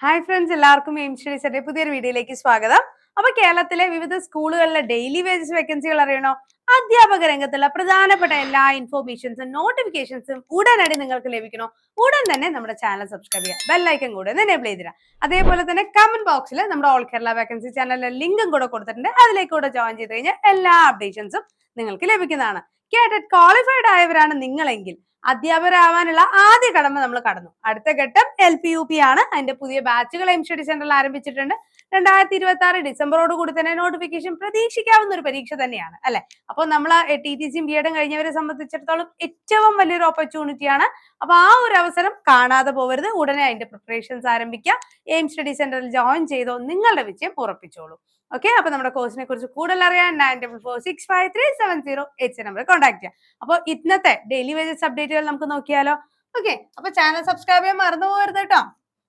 Hi friends, എല്ലാവർക്കും aim സ്റ്റഡീസിന്റെ പുതിയൊരു വീഡിയോയിലേക്ക് സ്വാഗതം. അപ്പൊ കേരളത്തിലെ വിവിധ സ്കൂളുകളിലെ ഡെയിലി വേജസ് വേക്കൻസികൾ അറിയണോ? അധ്യാപക രംഗത്തുള്ള പ്രധാനപ്പെട്ട എല്ലാ ഇൻഫോർമേഷൻസും നോട്ടിഫിക്കേഷൻസും ഉടനടി നിങ്ങൾക്ക് ലഭിക്കണോ? ഉടൻ തന്നെ നമ്മുടെ ചാനൽ സബ്സ്ക്രൈബ് ചെയ്യുക, ബെല്ലൈക്കൻ കൂടെ എനേബിൾ ചെയ്തിരാം. അതേപോലെ തന്നെ കമന്റ് ബോക്സിൽ നമ്മുടെ ഓൾ കേരള വേക്കൻസി ചാനലിലെ ലിങ്കും കൂടെ കൊടുത്തിട്ടുണ്ട്. അതിലേക്ക് കൂടെ ജോയിൻ ചെയ്ത് കഴിഞ്ഞാൽ എല്ലാ അപ്ഡേഷൻസും നിങ്ങൾക്ക് ലഭിക്കുന്നതാണ്. കേട്ടറ്റ് ക്വാളിഫൈഡ് ആയവരാണ് നിങ്ങളെങ്കിൽ അധ്യാപകരാവാനുള്ള ആദ്യ കടമ നമ്മൾ കടന്നു. അടുത്ത ഘട്ടം LP-UP ആണ്. അതിന്റെ പുതിയ ബാച്ചുകൾ എയിം സ്റ്റഡി സെന്ററിൽ ആരംഭിച്ചിട്ടുണ്ട്. 2026 ഡിസംബറോട് കൂടി തന്നെ നോട്ടിഫിക്കേഷൻ പ്രതീക്ഷിക്കാവുന്ന ഒരു പരീക്ഷ തന്നെയാണ് അല്ലെ. അപ്പോൾ നമ്മൾ TTCയും BEdും കഴിഞ്ഞവരെ സംബന്ധിച്ചിടത്തോളം ഏറ്റവും വലിയൊരു ഓപ്പർച്യൂണിറ്റിയാണ്. അപ്പൊ ആ ഒരു അവസരം കാണാതെ പോകരുത്. ഉടനെ അതിന്റെ പ്രിപ്പറേഷൻസ് ആരംഭിക്കുക. എയിം സ്റ്റഡി സെന്ററിൽ ജോയിൻ ചെയ്തോ നിങ്ങളുടെ വിജയം ഉറപ്പിച്ചോളൂ. ഓക്കെ, അപ്പൊ നമ്മുടെ കോഴ്സിനെ കുറിച്ച് കൂടുതൽ അറിയാൻ 94465370 നമ്പർ കോൺടാക്ട് ചെയ്യാം. അപ്പോൾ ഇന്നത്തെ ഡെയിലി വേജസ് അപ്ഡേറ്റുകൾ നമുക്ക് നോക്കിയാലോ. ഓക്കെ, അപ്പൊ ചാനൽ സബ്സ്ക്രൈബ് ചെയ്യാൻ മറന്നു പോകരുത് കേട്ടോ.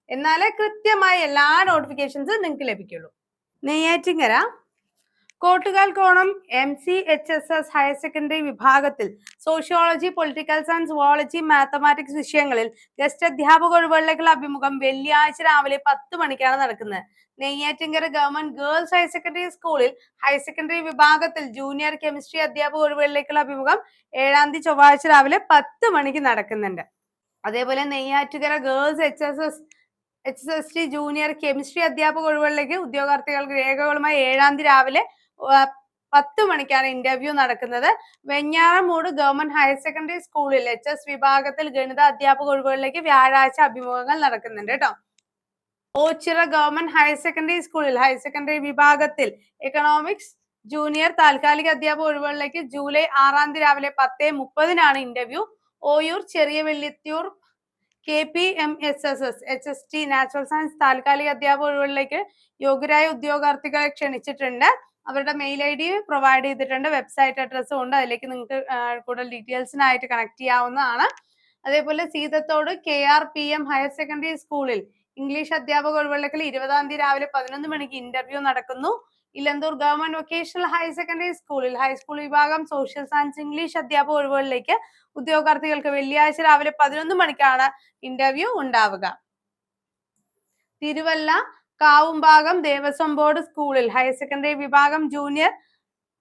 എന്നാലേ കൃത്യമായി എല്ലാ നോട്ടിഫിക്കേഷൻസും നിങ്ങൾക്ക് ലഭിക്കുള്ളൂ. Neyyattinkara Kottukalkonam MCHSS higher secondary വിഭാഗത്തിൽ sociology, political science, zoology, mathematics വിഷയങ്ങളിൽ ഗസ്റ്റ് അധ്യാപക ഒഴിവുകളിലേക്കുള്ള അഭിമുഖം വെള്ളിയാഴ്ച രാവിലെ 10 മണിക്കാണ് നടക്കുന്നത്. Neyyattinkara government girls higher secondary സ്കൂളിൽ ഹയർ സെക്കൻഡറി വിഭാഗത്തിൽ ജൂനിയർ കെമിസ്ട്രി അധ്യാപക ഒഴിവുകളിലേക്കുള്ള അഭിമുഖം 7-ാം തീയതി ചൊവ്വാഴ്ച രാവിലെ 10 മണിക്ക് നടക്കുന്നുണ്ട്. അതേപോലെ Neyyattinkara girls HSST junior chemistry അധ്യാപക ഒഴിവുകളിലേക്ക് ഉദ്യോഗാർത്ഥികൾക്ക് രേഖകളുമായി 7-ാം തീയതി രാവിലെ 10 മണിക്കാണ് ഇന്റർവ്യൂ നടക്കുന്നത്. വെഞ്ഞാറമൂട് ഗവൺമെന്റ് ഹയർ സെക്കൻഡറി സ്കൂളിൽ HS വിഭാഗത്തിൽ ഗണിത അധ്യാപക ഒഴിവുകളിലേക്ക് വ്യാഴാഴ്ച അഭിമുഖങ്ങൾ നടക്കുന്നുണ്ട് കേട്ടോ. ഓച്ചിറ ഗവൺമെന്റ് ഹയർ സെക്കൻഡറി സ്കൂളിൽ ഹയർ സെക്കൻഡറി വിഭാഗത്തിൽ എക്കണോമിക്സ് ജൂനിയർ താൽക്കാലിക അധ്യാപക ഒഴിവുകളിലേക്ക് ജൂലൈ 6-ാം തീയതി രാവിലെ 10:30 ഇന്റർവ്യൂ. ഓയൂർ ചെറിയ വെള്ളിത്തിയൂർ KPMSSS HST നാച്ചുറൽ സയൻസ് താൽക്കാലിക അധ്യാപക ഒഴിവുകളിലേക്ക് യോഗ്യരായ ഉദ്യോഗാർത്ഥികളെ ക്ഷണിച്ചിട്ടുണ്ട്. അവരുടെ മെയിൽ ID പ്രൊവൈഡ് ചെയ്തിട്ടുണ്ട്. വെബ്സൈറ്റ് അഡ്രസ്സും ഉണ്ട്. അതിലേക്ക് നിങ്ങൾക്ക് കൂടുതൽ ഡീറ്റെയിൽസിനായിട്ട് കണക്ട് ചെയ്യാവുന്നതാണ്. അതേപോലെ സീതത്തോട് KRPM ഹയർ സെക്കൻഡറി സ്കൂളിൽ ഇംഗ്ലീഷ് അധ്യാപക ഒഴിവുകളിലേക്ക് 20-ാം തീയതി രാവിലെ 11 മണിക്ക് ഇന്റർവ്യൂ നടക്കുന്നു. Elanthoor government vocational higher secondary സ്കൂളിൽ ഹൈസ്കൂൾ വിഭാഗം സോഷ്യൽ സയൻസ് ഇംഗ്ലീഷ് അധ്യാപക ഒഴിവുകളിലേക്ക് ഉദ്യോഗാർത്ഥികൾക്ക് വെള്ളിയാഴ്ച രാവിലെ 11 മണിക്കാണ് ഇന്റർവ്യൂ ഉണ്ടാവുക. തിരുവല്ല കാവുംഭാഗം ദേവസ്വം ബോർഡ് സ്കൂളിൽ ഹയർ സെക്കൻഡറി വിഭാഗം ജൂനിയർ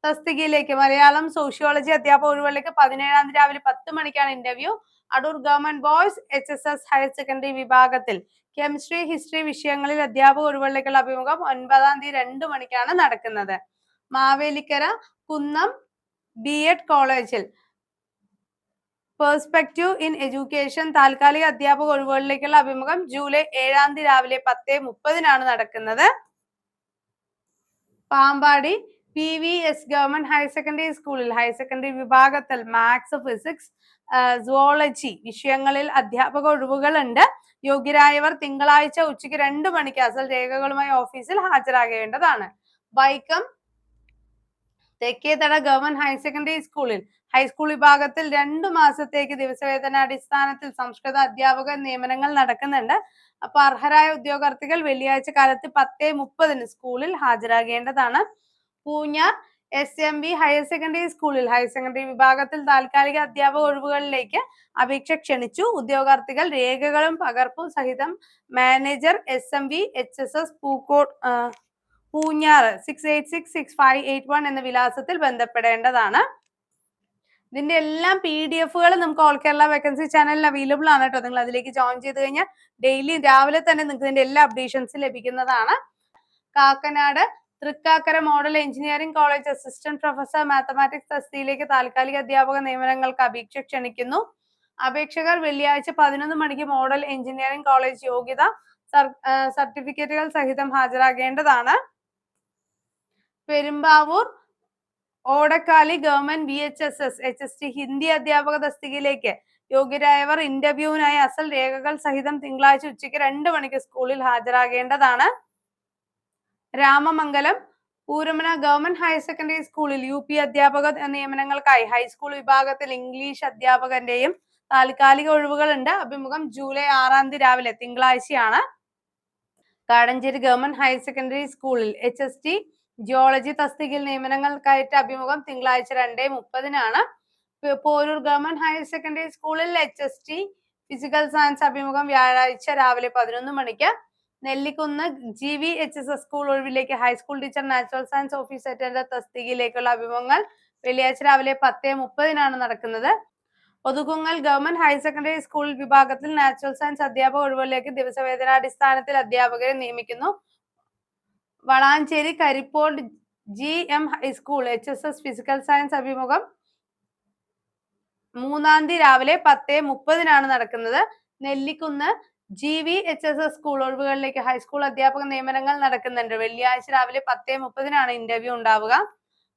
തസ്തികയിലേക്ക് മലയാളം സോഷ്യോളജി അധ്യാപക ഒഴിവുകളിലേക്ക് 17-ാം തീയതി രാവിലെ 10 മണിക്കാണ് interview. Adoor government boys HSS higher secondary വിഭാഗത്തിൽ കെമിസ്ട്രി, ഹിസ്റ്ററി വിഷയങ്ങളിൽ അധ്യാപക ഒഴിവുകളിലേക്കുള്ള അഭിമുഖം 9-ാം തീയതി 2 മണിക്കാണ് നടക്കുന്നത്. മാവേലിക്കര കുന്നം BEd കോളേജിൽ പെർസ്പെക്റ്റീവ് ഇൻ എഡ്യൂക്കേഷൻ താൽക്കാലിക അധ്യാപക ഒഴിവുകളിലേക്കുള്ള അഭിമുഖം ജൂലൈ 7-ാം തീയതി രാവിലെ 10:30 നടക്കുന്നത്. Pampady PVS government higher secondary സ്കൂളിൽ ഹയർ സെക്കൻഡറി വിഭാഗത്തിൽ മാത്സ്, ഫിസിക്സ്, സുവോളജി വിഷയങ്ങളിൽ അധ്യാപക ഒഴിവുകൾ ഉണ്ട്. യോഗ്യരായവർ തിങ്കളാഴ്ച ഉച്ചയ്ക്ക് 2 മണിക്ക് അസൽ രേഖകളുമായി ഓഫീസിൽ ഹാജരാകേണ്ടതാണ്. വൈക്കം തെക്കേതട ഗവൺമെന്റ് ഹയർ സെക്കൻഡറി സ്കൂളിൽ ഹൈസ്കൂൾ വിഭാഗത്തിൽ 2 മാസത്തേക്ക് ദിവസവേതന അടിസ്ഥാനത്തിൽ സംസ്കൃത അധ്യാപക നിയമനങ്ങൾ നടക്കുന്നുണ്ട്. അപ്പൊ അർഹരായ ഉദ്യോഗാർത്ഥികൾ വെള്ളിയാഴ്ച കാലത്ത് 10:30 സ്കൂളിൽ ഹാജരാകേണ്ടതാണ്. പൂഞ്ഞാർ SMB ഹയർ സെക്കൻഡറി സ്കൂളിൽ ഹയർ സെക്കൻഡറി വിഭാഗത്തിൽ താൽക്കാലിക അധ്യാപക ഒഴിവുകളിലേക്ക് അപേക്ഷ ക്ഷണിച്ചു. ഉദ്യോഗാർത്ഥികൾ രേഖകളും പകർപ്പും സഹിതം മാനേജർ SMB HSS പൂഞ്ഞാർ 68665881 എന്ന വിലാസത്തിൽ ബന്ധപ്പെടേണ്ടതാണ്. ഇതിന്റെ എല്ലാം PDF-കൾ നമുക്ക് ഓൾ കേരള വേക്കൻസി ചാനലിൽ അവൈലബിൾ ആണ് കേട്ടോ. നിങ്ങൾ അതിലേക്ക് ജോയിൻ ചെയ്ത് കഴിഞ്ഞാൽ ഡെയിലി രാവിലെ തന്നെ നിങ്ങൾക്ക് ഇതിന്റെ എല്ലാ അപ്ഡേഷൻസും ലഭിക്കുന്നതാണ്. Kakkanad Thrikkakara model engineering college assistant professor mathematics തസ്തികയിലേക്ക് താൽക്കാലിക അധ്യാപക നിയമനങ്ങൾക്ക് അപേക്ഷ ക്ഷണിക്കുന്നു. അപേക്ഷകർ വെള്ളിയാഴ്ച 11 മണിക്ക് മോഡൽ എഞ്ചിനീയറിംഗ് കോളേജ് യോഗ്യത സർട്ടിഫിക്കറ്റുകൾ സഹിതം ഹാജരാകേണ്ടതാണ്. Perumbavoor Odakkali government VHSS HST Hindi അധ്യാപക തസ്തികയിലേക്ക് യോഗ്യരായവർ ഇന്റർവ്യൂവിനായി അസൽ രേഖകൾ സഹിതം തിങ്കളാഴ്ച ഉച്ചയ്ക്ക് 2 മണിക്ക് സ്കൂളിൽ ഹാജരാകേണ്ടതാണ്. രാമമംഗലം പൂരമന ഗവൺമെന്റ് ഹയർ സെക്കൻഡറി സ്കൂളിൽ UP അധ്യാപക നിയമനങ്ങൾക്കായി ഹൈസ്കൂൾ വിഭാഗത്തിൽ ഇംഗ്ലീഷ് അധ്യാപകന്റെയും താൽക്കാലിക ഒഴിവുകളുണ്ട്. അഭിമുഖം ജൂലൈ 6-ാം തീയതി രാവിലെ തിങ്കളാഴ്ചയാണ്. കാടഞ്ചേരി ഗവൺമെന്റ് ഹയർ സെക്കൻഡറി സ്കൂളിൽ HST ജിയോളജി തസ്തികയിൽ നിയമനങ്ങൾക്കായിട്ട് അഭിമുഖം തിങ്കളാഴ്ച 2:30 പോരൂർ ഗവൺമെന്റ് ഹയർ സെക്കൻഡറി സ്കൂളിൽ HST ഫിസിക്കൽ സയൻസ് അഭിമുഖം വ്യാഴാഴ്ച രാവിലെ 11 മണിക്ക്. നെല്ലിക്കുന്ന് GVHSS സ്കൂൾ ഒഴിവിലേക്ക് high school teacher natural science officer attender തസ്തികയിലേക്കുള്ള അഭിമുഖങ്ങൾ വെള്ളിയാഴ്ച രാവിലെ 10:30 നടക്കുന്നത്. Othukkungal government higher secondary school വിഭാഗത്തിൽ നാച്ചുറൽ സയൻസ് അധ്യാപക ഒഴിവുകളിലേക്ക് ദിവസവേതനാടിസ്ഥാനത്തിൽ അധ്യാപകരെ നിയമിക്കുന്നു. Valanchery Karippol GM high school HSS physical science അഭിമുഖം 3 രാവിലെ 10:30 നടക്കുന്നത്. നെല്ലിക്കുന്ന് GVHSS സ്കൂൾ ഒഴിവുകളിലേക്ക് ഹൈസ്കൂൾ അധ്യാപക നിയമനങ്ങൾ നടക്കുന്നുണ്ട്. വെള്ളിയാഴ്ച രാവിലെ 10:30 ഇന്റർവ്യൂ ഉണ്ടാവുക.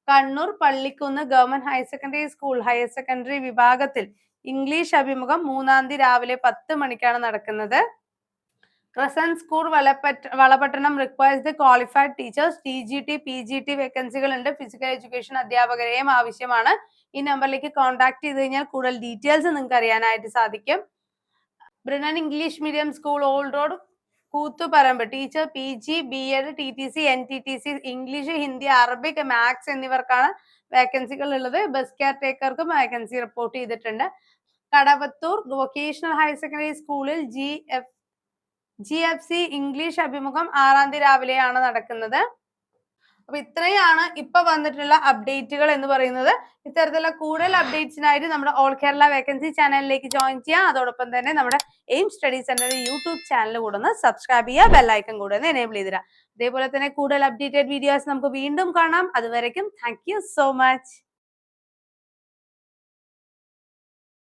Kannur Pallikkunnu government higher secondary school higher secondary വിഭാഗത്തിൽ ഇംഗ്ലീഷ് അഭിമുഖം 3 രാവിലെ 10 മണിക്കാണ് നടക്കുന്നത്. Crescent school Valapattanam requires qualified teachers TGT PGT വേക്കൻസികൾ ഉണ്ട്. ഫിസിക്കൽ എഡ്യൂക്കേഷൻ അധ്യാപകരെയും ആവശ്യമാണ്. ഈ നമ്പറിലേക്ക് കോൺടാക്ട് ചെയ്ത് കഴിഞ്ഞാൽ കൂടുതൽ ഡീറ്റെയിൽസ് നിങ്ങൾക്ക് അറിയാനായിട്ട് സാധിക്കും. Brennen English medium school old road Koothuparamba teacher PG BEd TTC NTTC English Hindi Arabic maths എന്നിവർക്കാണ് വേക്കൻസികൾ ഉള്ളത്. ബസ് കെയർ ടേക്കർക്കും വേക്കൻസി റിപ്പോർട്ട് ചെയ്തിട്ടുണ്ട്. കടവത്തൂർ വൊക്കേഷണൽ ഹയർ സെക്കൻഡറി സ്കൂളിൽ GFC ഇംഗ്ലീഷ് അഭിമുഖം 6 രാവിലെയാണ് നടക്കുന്നത്. അപ്പൊ ഇത്രയാണ് ഇപ്പൊ വന്നിട്ടുള്ള അപ്ഡേറ്റുകൾ എന്ന് പറയുന്നത്. ഇത്തരത്തിലുള്ള കൂടുതൽ അപ്ഡേറ്റ്സിനായിട്ട് നമ്മുടെ ഓൾ കേരള വേക്കൻസി ചാനലിലേക്ക് ജോയിൻ ചെയ്യാം. അതോടൊപ്പം തന്നെ നമ്മുടെ aim study centre YouTube channel കൂടെ ഒന്ന് സബ്സ്ക്രൈബ് ചെയ്യുക, ബെല്ലൈക്കൺ കൂടെ ഒന്ന് എനേബിൾ ചെയ്തിടുക. അതേപോലെ തന്നെ കൂടുതൽ അപ്ഡേറ്റഡ് വീഡിയോസ് നമുക്ക് വീണ്ടും കാണാം. അതുവരയ്ക്കും താങ്ക് യു സോ മച്ച്.